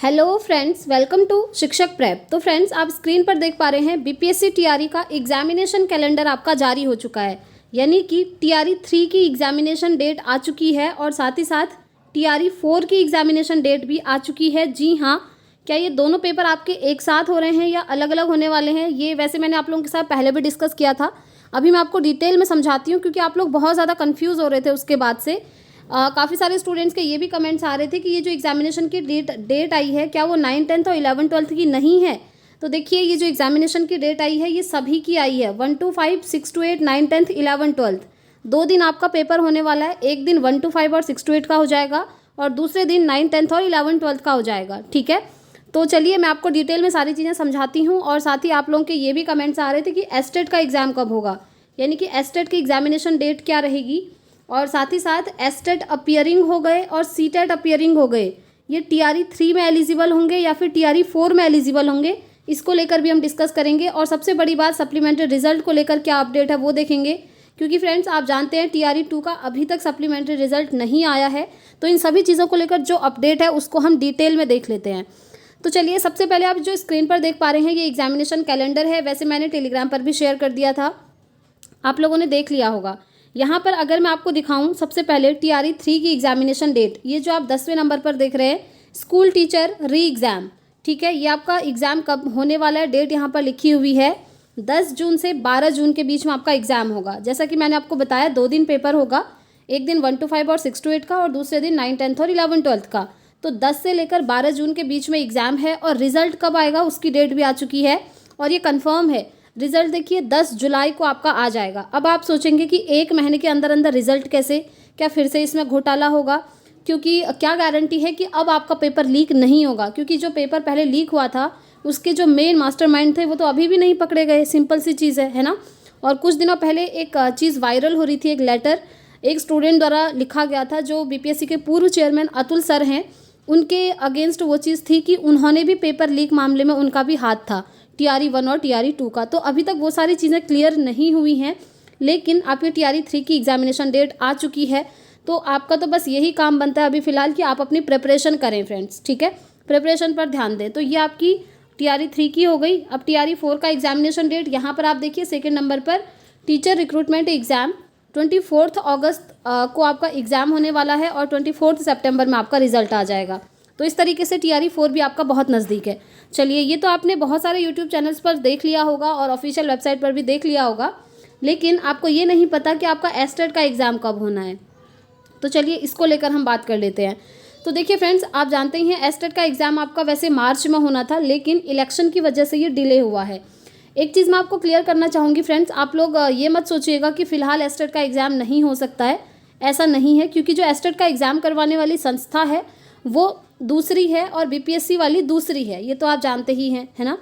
Hello friends, welcome to शिक्षक prep. तो friends, आप स्क्रीन पर देख पा रहे हैं बीपीएससी टीआरई का एग्जामिनेशन कैलेंडर आपका जारी हो चुका है। यानी कि टीआरई 3 की एग्जामिनेशन डेट आ चुकी है और साथ ही साथ टीआरई 4 की एग्जामिनेशन डेट भी आ चुकी है। जी हाँ, क्या ये दोनों पेपर आपके एक साथ हो रहे हैं या अलग अलग होने वाले हैं, ये वैसे मैंने आप लोगों के साथ पहले भी डिस्कस किया था। अभी मैं आपको डिटेल में समझाती हूँ क्योंकि आप लोग बहुत ज़्यादा कन्फ्यूज़ हो रहे थे उसके बाद से। काफ़ी सारे स्टूडेंट्स के ये भी कमेंट्स आ रहे थे कि ये जो एग्जामिनेशन की डेट आई है, क्या वो 9th 10th और 11th 12th की नहीं है। तो देखिए, ये जो एग्जामिनेशन की डेट आई है ये सभी की आई है। 1 to 5, 6 to 8, 9 10th 11 12th 2 दिन आपका पेपर होने वाला है। एक दिन 1 to 5 और 6 to 8 का हो जाएगा और दूसरे दिन 9 10th और 11 12th का हो जाएगा। ठीक है, तो चलिए मैं आपको डिटेल में सारी चीज़ें समझाती हूँ। और साथ ही आप लोगों के ये भी कमेंट्स आ रहे थे कि एस्टेट का एग्ज़ाम कब होगा, यानी कि एस्टेट की एग्जामिनेशन डेट क्या रहेगी। और साथ ही साथ एस्टेट अपीयरिंग हो गए और सीटेट अपीयरिंग हो गए, ये टीआरई 3 में एलिजिबल होंगे या फिर टीआरई 4 में एलिजिबल होंगे, इसको लेकर भी हम डिस्कस करेंगे। और सबसे बड़ी बात, सप्लीमेंट्री रिजल्ट को लेकर क्या अपडेट है वो देखेंगे, क्योंकि फ्रेंड्स आप जानते हैं टीआरई 2 का अभी तक सप्लीमेंट्री रिजल्ट नहीं आया है। तो इन सभी चीज़ों को लेकर जो अपडेट है उसको हम डिटेल में देख लेते हैं। तो चलिए, सबसे पहले आप जो स्क्रीन पर देख पा रहे हैं ये एग्जामिनेशन कैलेंडर है। वैसे मैंने टेलीग्राम पर भी शेयर कर दिया था, आप लोगों ने देख लिया होगा। यहाँ पर अगर मैं आपको दिखाऊं, सबसे पहले टीआरई 3 की एग्जामिनेशन डेट, ये जो आप 10वें नंबर पर देख रहे हैं, स्कूल टीचर री एग्ज़ाम। ठीक है, ये आपका एग्ज़ाम कब होने वाला है, डेट यहाँ पर लिखी हुई है 10 जून से 12 जून के बीच में आपका एग्ज़ाम होगा। जैसा कि मैंने आपको बताया, 2 दिन पेपर होगा, एक दिन 1 to 5 और 6 to 8 का और दूसरे दिन 9 10th और 11 12th का। तो 10 से लेकर 12 जून के बीच में एग्ज़ाम है और रिजल्ट कब आएगा उसकी डेट भी आ चुकी है और ये कन्फर्म है। रिजल्ट देखिए 10 जुलाई को आपका आ जाएगा। अब आप सोचेंगे कि एक महीने के अंदर अंदर रिजल्ट कैसे, क्या फिर से इसमें घोटाला होगा? क्योंकि क्या गारंटी है कि अब आपका पेपर लीक नहीं होगा, क्योंकि जो पेपर पहले लीक हुआ था उसके जो मेन मास्टरमाइंड थे वो तो अभी भी नहीं पकड़े गए। सिंपल सी चीज़ है ना। और कुछ दिनों पहले एक चीज़ वायरल हो रही थी, एक लेटर एक स्टूडेंट द्वारा लिखा गया था, जो बीपीएससी के पूर्व चेयरमैन अतुल सर हैं, उनके अगेंस्ट वो चीज़ थी कि उन्होंने भी पेपर लीक मामले में उनका भी हाथ था, टीआरई 1 और टीआरई 2 का। तो अभी तक वो सारी चीज़ें क्लियर नहीं हुई हैं, लेकिन आपकी टीआरई 3 की एग्जामिनेशन डेट आ चुकी है। तो आपका तो बस यही काम बनता है अभी फ़िलहाल कि आप अपनी प्रिपरेशन करें फ्रेंड्स। ठीक है, प्रिपरेशन पर ध्यान दें। तो ये आपकी टीआरई 3 की हो गई। अब टीआरई 4 का एग्जामिनेशन डेट यहाँ पर आप देखिए, सेकेंड नंबर पर टीचर रिक्रूटमेंट एग्ज़ाम 24 अगस्त को आपका एग्ज़ाम होने वाला है और 24 सितंबर में आपका रिजल्ट आ जाएगा। तो इस तरीके से टीआरई 4 भी आपका बहुत नज़दीक है। चलिए, ये तो आपने बहुत सारे यूट्यूब चैनल्स पर देख लिया होगा और ऑफिशियल वेबसाइट पर भी देख लिया होगा, लेकिन आपको ये नहीं पता कि आपका एस्टेट का एग्ज़ाम कब होना है। तो चलिए, इसको लेकर हम बात कर लेते हैं। तो देखिए फ्रेंड्स, आप जानते ही हैं एस्टेट का एग्ज़ाम आपका वैसे मार्च में होना था, लेकिन इलेक्शन की वजह से ये डिले हुआ है। एक चीज़ मैं आपको क्लियर करना चाहूँगी फ्रेंड्स, आप लोग ये मत सोचिएगा कि फ़िलहाल एस्टेट का एग्ज़ाम नहीं हो सकता है, ऐसा नहीं है। क्योंकि जो एस्टेट का एग्ज़ाम करवाने वाली संस्था है वो दूसरी है और बीपीएससी वाली दूसरी है, ये तो आप जानते ही हैं, है ना।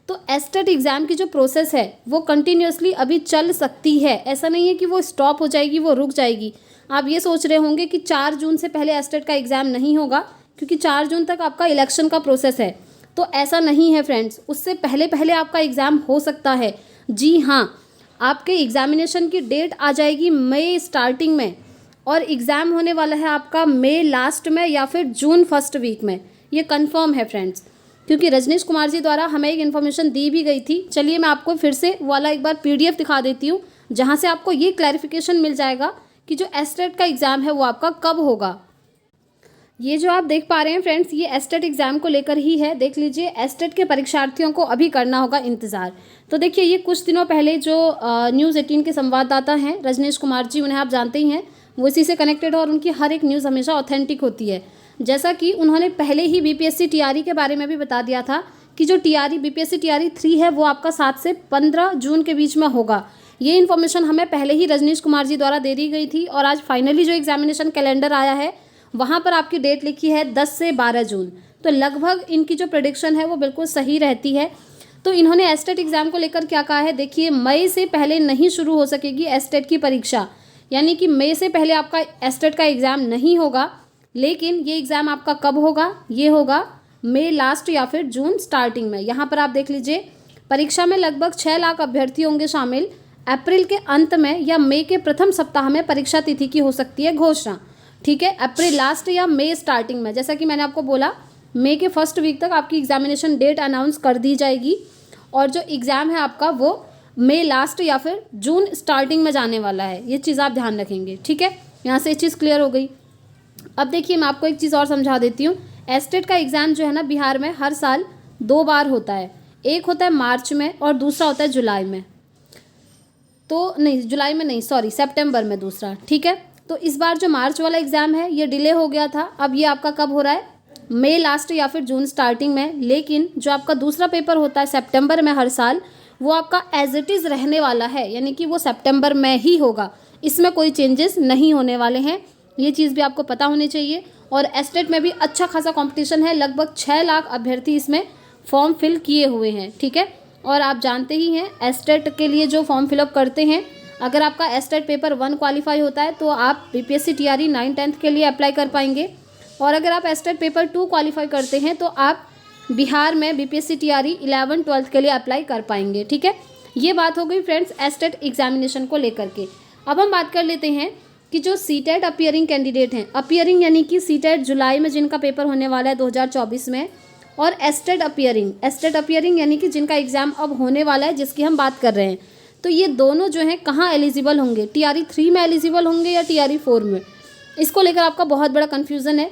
तो एस्टेट एग्ज़ाम की जो प्रोसेस है वो कंटिन्यूसली अभी चल सकती है, ऐसा नहीं है कि वो स्टॉप हो जाएगी, वो रुक जाएगी। आप ये सोच रहे होंगे कि 4 जून से पहले एस्टेट का एग्ज़ाम नहीं होगा, क्योंकि 4 जून तक आपका इलेक्शन का प्रोसेस है। तो ऐसा नहीं है फ्रेंड्स, उससे पहले पहले आपका एग्ज़ाम हो सकता है। जी हाँ, आपके एग्ज़ामिनेशन की डेट आ जाएगी मई स्टार्टिंग में और एग्ज़ाम होने वाला है आपका मई लास्ट में या फिर जून फर्स्ट वीक में, ये कंफर्म है फ्रेंड्स। क्योंकि रजनीश कुमार जी द्वारा हमें एक इन्फॉर्मेशन दी भी गई थी। चलिए, मैं आपको फिर से वाला एक बार पीडीएफ दिखा देती हूँ, जहाँ से आपको ये क्लैरिफिकेशन मिल जाएगा कि जो एस्टेट का एग्ज़ाम है वो आपका कब होगा। ये जो आप देख पा रहे हैं फ्रेंड्स, ये एस्टेट एग्ज़ाम को लेकर ही है। देख लीजिए, एस्टेट के परीक्षार्थियों को अभी करना होगा इंतज़ार। तो देखिए, ये कुछ दिनों पहले जो न्यूज़ 18 के संवाददाता हैं रजनीश कुमार जी, उन्हें आप जानते ही हैं, वो इसी से कनेक्टेड है और उनकी हर एक न्यूज़ हमेशा ऑथेंटिक होती है। जैसा कि उन्होंने पहले ही बीपीएससी टीआरई के बारे में भी बता दिया था कि जो टीआरई बीपीएससी टीआरई 3 है वो आपका 7 से 15 जून के बीच में होगा। ये इन्फॉर्मेशन हमें पहले ही रजनीश कुमार जी द्वारा दे दी गई थी और आज फाइनली जो एग्जामिनेशन कैलेंडर आया है वहाँ पर आपकी डेट लिखी है 10 से 12 जून। तो लगभग इनकी जो प्रेडिक्शन है वो बिल्कुल सही रहती है। तो इन्होंने एस्टेट एग्ज़ाम को लेकर क्या कहा है, देखिए, मई से पहले नहीं शुरू हो सकेगी एस्टेट की परीक्षा, यानी कि मई से पहले आपका एस्टेट का एग्ज़ाम नहीं होगा। लेकिन ये एग्ज़ाम आपका कब होगा, ये होगा मई लास्ट या फिर जून स्टार्टिंग में। यहाँ पर आप देख लीजिए, परीक्षा में लगभग 6 लाख अभ्यर्थी होंगे शामिल। अप्रैल के अंत में या मई के प्रथम सप्ताह में परीक्षा तिथि की हो सकती है घोषणा। ठीक है, अप्रैल लास्ट या मई स्टार्टिंग में। जैसा कि मैंने आपको बोला मई के फर्स्ट वीक तक आपकी एग्जामिनेशन डेट अनाउंस कर दी जाएगी और जो एग्ज़ाम है आपका वो मई लास्ट या फिर जून स्टार्टिंग में जाने वाला है। ये चीज़ आप ध्यान रखेंगे, ठीक है। यहाँ से ये चीज़ क्लियर हो गई। अब देखिए मैं आपको एक चीज़ और समझा देती हूँ। एस्टेट का एग्ज़ाम जो है ना बिहार में हर साल 2 बार होता है। एक होता है मार्च में और दूसरा होता है जुलाई में। तो नहीं, जुलाई में नहीं, सॉरी, सितंबर में दूसरा, ठीक है। तो इस बार जो मार्च वाला एग्ज़ाम है ये डिले हो गया था। अब ये आपका कब हो रहा है, मई लास्ट या फिर जून स्टार्टिंग में। लेकिन जो आपका दूसरा पेपर होता है सितंबर में हर साल, वो आपका एज इट इज़ रहने वाला है, यानी कि वो सितंबर में ही होगा। इसमें कोई चेंजेस नहीं होने वाले हैं, ये चीज़ भी आपको पता होनी चाहिए। और एस्टेट में भी अच्छा खासा कंपटीशन है, लगभग 6 लाख अभ्यर्थी इसमें फॉर्म फिल किए हुए हैं, ठीक है। और आप जानते ही हैं एस्टेट के लिए जो फॉर्म फिलअप करते हैं, अगर आपका एस्टेट पेपर 1 क्वालिफाई होता है तो आप बीपीएससी टीआरई 9-10 के लिए अप्लाई कर पाएंगे। और अगर आप एस्टेट पेपर 2 क्वालिफाई करते हैं तो आप बिहार में बीपीएससी टीआरई 11-12 के लिए अप्लाई कर पाएंगे, ठीक है। ये बात हो गई फ्रेंड्स एस्टेट एग्जामिनेशन को लेकर के। अब हम बात कर लेते हैं कि जो सीटेट अपीयरिंग कैंडिडेट हैं, अपीयरिंग यानी कि सीटेट जुलाई में जिनका पेपर होने वाला है 2024 में, और एस्टेट अपीयरिंग यानी कि जिनका एग्ज़ाम अब होने वाला है, जिसकी हम बात कर रहे हैं। तो ये दोनों जो हैं कहाँ एलिजिबल होंगे, टीआरई 3 में एलिजिबल होंगे या टीआरई 4 में, इसको लेकर आपका बहुत बड़ा कन्फ्यूज़न है।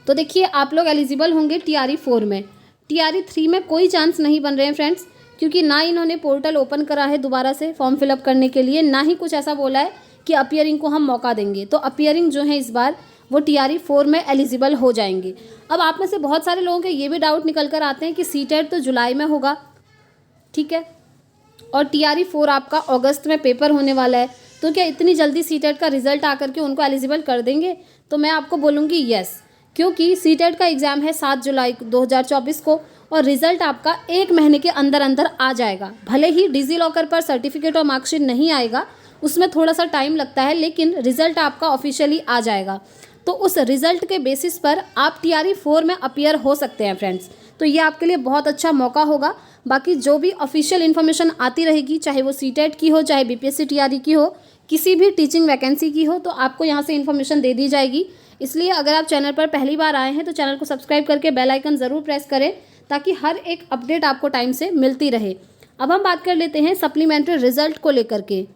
तो देखिए आप लोग एलिजिबल होंगे टीआरई 4 में। टीआरई 3 में कोई चांस नहीं बन रहे हैं फ्रेंड्स, क्योंकि ना इन्होंने पोर्टल ओपन करा है दोबारा से फॉर्म फिलअप करने के लिए, ना ही कुछ ऐसा बोला है कि अपीयरिंग को हम मौका देंगे। तो अपीयरिंग जो है इस बार वो टीआरई 4 में एलिजिबल हो जाएंगे। अब आप में से बहुत सारे लोगों के ये भी डाउट निकल कर आते हैं कि सीटेट तो जुलाई में होगा, ठीक है, और टीआरई 4 आपका अगस्त में पेपर होने वाला है, तो क्या इतनी जल्दी सीटेट का रिजल्ट आकर के उनको एलिजिबल कर देंगे? तो मैं आपको बोलूँगी यस, क्योंकि सीटेट का एग्ज़ाम है 7 जुलाई 2024 को और रिज़ल्ट आपका 1 महीने के अंदर अंदर आ जाएगा। भले ही डिजी लॉकर पर सर्टिफिकेट और मार्कशीट नहीं आएगा, उसमें थोड़ा सा टाइम लगता है, लेकिन रिज़ल्ट आपका ऑफिशियली आ जाएगा। तो उस रिज़ल्ट के बेसिस पर आप टीआरई 4 में अपीयर हो सकते हैं फ्रेंड्स। तो ये आपके लिए बहुत अच्छा मौका होगा। बाकी जो भी ऑफिशियल इन्फॉर्मेशन आती रहेगी, चाहे वो सीटेट की हो, चाहे बीपीएससी टीआरई की हो, किसी भी टीचिंग वैकेंसी की हो, तो आपको यहाँ से इन्फॉर्मेशन दे दी जाएगी। इसलिए अगर आप चैनल पर पहली बार आए हैं तो चैनल को सब्सक्राइब करके बेल आइकन ज़रूर प्रेस करें, ताकि हर एक अपडेट आपको टाइम से मिलती रहे। अब हम बात कर लेते हैं सप्लीमेंट्री रिजल्ट को लेकर के।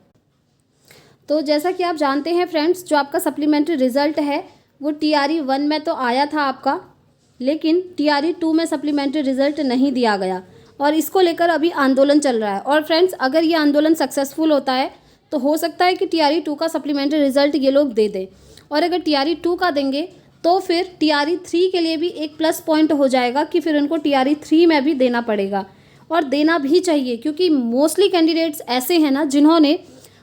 तो जैसा कि आप जानते हैं फ्रेंड्स, जो आपका सप्लीमेंट्री रिजल्ट है वो टीआरई 1 में तो आया था आपका, लेकिन टीआरई 2 में सप्लीमेंट्री रिजल्ट नहीं दिया गया और इसको लेकर अभी आंदोलन चल रहा है। और फ्रेंड्स अगर ये आंदोलन सक्सेसफुल होता है तो हो सकता है कि टीआरई 2 का सप्लीमेंट्री रिजल्ट ये लोग दे दें, और अगर टीआरई 2 का देंगे तो फिर टीआरई 3 के लिए भी एक प्लस पॉइंट हो जाएगा कि फिर उनको टीआरई 3 में भी देना पड़ेगा, और देना भी चाहिए, क्योंकि मोस्टली कैंडिडेट्स ऐसे हैं ना जिन्होंने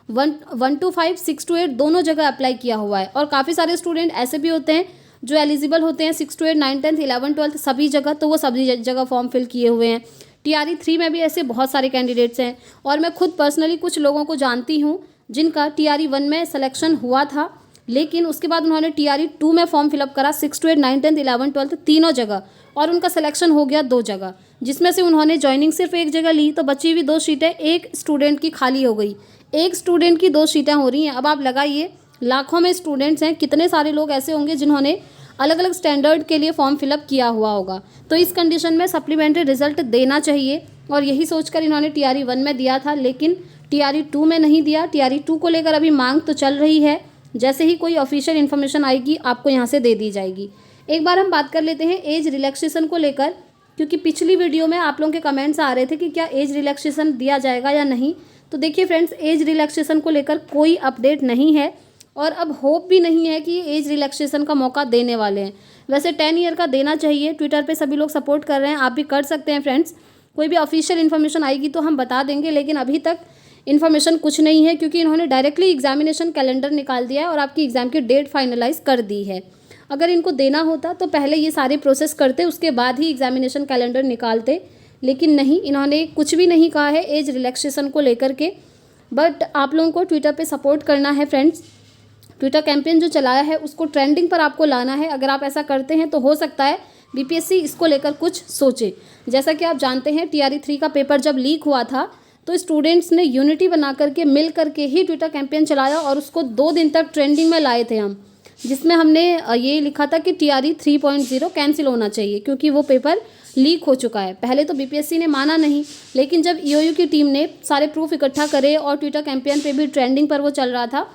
1 to 5, 6 to 8 दोनों जगह अप्लाई किया हुआ है। और काफ़ी सारे स्टूडेंट ऐसे भी होते हैं जो एलिजिबल होते हैं 6 to 8, 9, 10, 11, 12 सभी जगह, तो वो सभी जगह फॉर्म फिल किए हुए हैं। टीआरई 3 में भी ऐसे बहुत सारे कैंडिडेट्स हैं, और मैं खुद पर्सनली कुछ लोगों को जानती हूँ जिनका टीआरई 1 में सिलेक्शन हुआ था, लेकिन उसके बाद उन्होंने टीआरई 2 में फॉर्म फिलअप करा 6 to 8, 9, 10, 11, 12 तीनों जगह, और उनका सिलेक्शन हो गया 2 जगह, जिसमें से उन्होंने ज्वाइनिंग सिर्फ 1 जगह ली, तो बची हुई 2 सीटें एक स्टूडेंट की खाली हो गई। एक स्टूडेंट की 2 सीटें हो रही हैं। अब आप लगाइए लाखों में स्टूडेंट्स हैं, कितने सारे लोग ऐसे होंगे जिन्होंने अलग अलग स्टैंडर्ड के लिए फॉर्म फिलअप किया हुआ होगा। तो इस कंडीशन में सप्लीमेंट्री रिजल्ट देना चाहिए, और यही सोचकर इन्होंने टीआरई 1 में दिया था, लेकिन टीआरई 2 में नहीं दिया। टीआरई 2 को लेकर अभी मांग तो चल रही है, जैसे ही कोई ऑफिशियल इन्फॉर्मेशन आएगी आपको यहाँ से दे दी जाएगी। एक बार हम बात कर लेते हैं एज रिलैक्सेशन को लेकर, क्योंकि पिछली वीडियो में आप लोगों के कमेंट्स आ रहे थे कि क्या एज रिलैक्सेशन दिया जाएगा या नहीं। तो देखिए फ्रेंड्स, एज रिलैक्सेशन को लेकर कोई अपडेट नहीं है, और अब होप भी नहीं है कि एज रिलैक्सेशन का मौका देने वाले हैं। वैसे 10 ईयर का देना चाहिए, ट्विटर पे सभी लोग सपोर्ट कर रहे हैं, आप भी कर सकते हैं फ्रेंड्स। कोई भी ऑफिशियल इन्फॉर्मेशन आएगी तो हम बता देंगे, लेकिन अभी तक इन्फॉर्मेशन कुछ नहीं है, क्योंकि इन्होंने डायरेक्टली एग्जामिनेशन कैलेंडर निकाल दिया है और आपकी एग्ज़ाम की डेट फाइनलाइज कर दी है। अगर इनको देना होता तो पहले ये सारे प्रोसेस करते, उसके बाद ही एग्जामिनेशन कैलेंडर निकालते, लेकिन नहीं, इन्होंने कुछ भी नहीं कहा है एज रिलैक्सेशन को लेकर के। बट आप लोगों को ट्विटर पे सपोर्ट करना है फ्रेंड्स, ट्विटर कैंपेन जो चलाया है उसको ट्रेंडिंग पर आपको लाना है। अगर आप ऐसा करते हैं तो हो सकता है बीपीएससी इसको लेकर कुछ सोचे। जैसा कि आप जानते हैं टीआरई 3 का पेपर जब लीक हुआ था तो स्टूडेंट्स ने यूनिटी बना करके मिल करके ही ट्विटर कैंपेन चलाया, और उसको 2 दिन तक ट्रेंडिंग में लाए थे हम। जिसमें हमने ये लिखा था कि TRE 3.0 कैंसिल होना चाहिए क्योंकि वो पेपर लीक हो चुका है। पहले तो BPSC ने माना नहीं, लेकिन जब EOU की टीम ने सारे प्रूफ इकट्ठा करे और ट्विटर कैंपेन पे भी ट्रेंडिंग पर वो चल रहा था,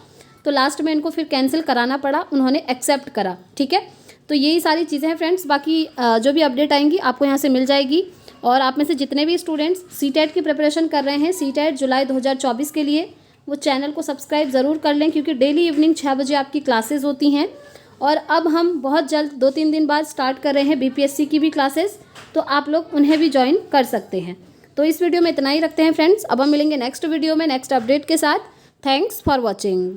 तो लास्ट में इनको फिर कैंसिल कराना पड़ा, उन्होंने एक्सेप्ट करा। ठीक है, तो यही सारी चीज़ें हैं फ्रेंड्स। बाकी जो भी अपडेट आएंगी आपको यहाँ से मिल जाएगी। और आप में से जितने भी स्टूडेंट्स CTET की प्रिपरेशन कर रहे हैं, CTET जुलाई 2024 के लिए, वो चैनल को सब्सक्राइब ज़रूर कर लें क्योंकि डेली इवनिंग 6 बजे आपकी क्लासेस होती हैं। और अब हम बहुत जल्द 2-3 दिन बाद स्टार्ट कर रहे हैं BPSC की भी क्लासेस, तो आप लोग उन्हें भी ज्वाइन कर सकते हैं। तो इस वीडियो में इतना ही रखते हैं फ्रेंड्स। अब हम मिलेंगे नेक्स्ट वीडियो में नेक्स्ट अपडेट के साथ। Thanks for watching.